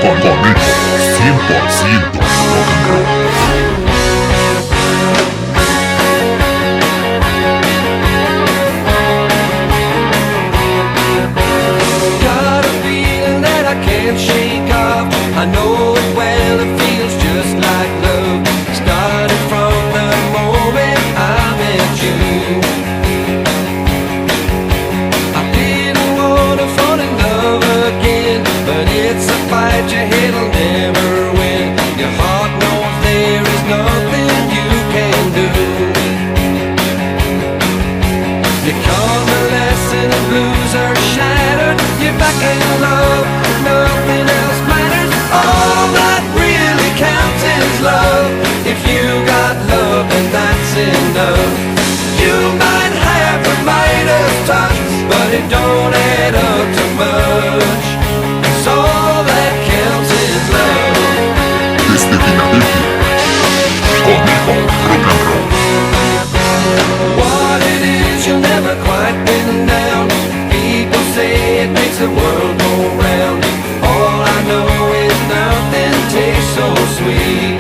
Conejo, 100% rock and roll. Got a feeling that I can't shake off. I know it well, it feels just like love. Started from the moment I met you. I didn't want to fall in love again, but it's a fight your head'll never win. Your heart knows there is nothing you can do. You call the lesson, the blues are shattered. You're back in love, nothing else matters. All that really counts is love. If you got love, then that's enough. You might have the Midas touch, but it don't add up to much. 'Cause all that counts is love. Desde Filadelfia, Conejo, rock and roll. What it is you'll never quite pin down. People say it makes the world go round. All I know is nothing tastes so sweet.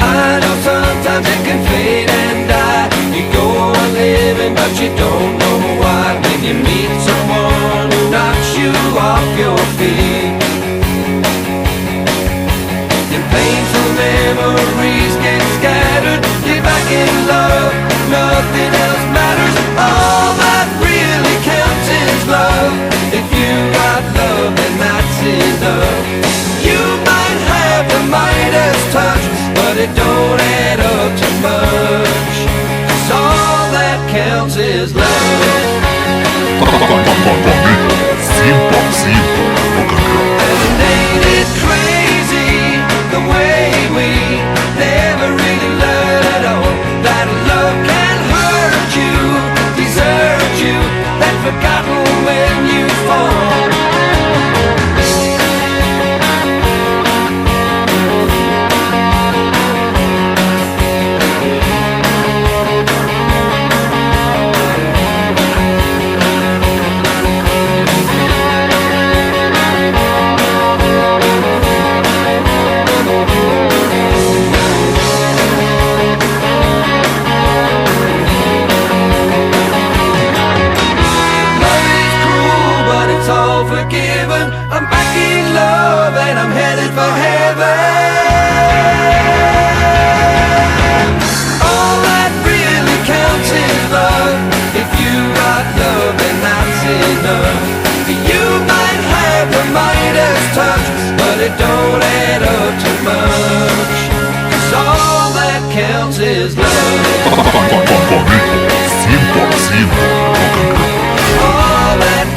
I know sometimes it can fade and die. You go on living but you don't know why. When you meet someone who knocks you off your feet, your painful memories get scattered. You're back in love, nothing else matters. All that really counts is love. If you got love, then that's enough. You might have the Midas touch, but it don't add up to much. 'Cause all that counts is love. Conejo, 100% rock and roll. And ain't it crazy the way we never really learn at all? That love can hurt you, desert you, then forgotten when you fall. It's all forgiven. I'm back in love and I'm headed for heaven. All that really counts is love. If you got love, then that's enough. You might have the Midas touch, but it don't add up to much. 'Cause all that counts is love. Conejo, 100% rock and roll. All that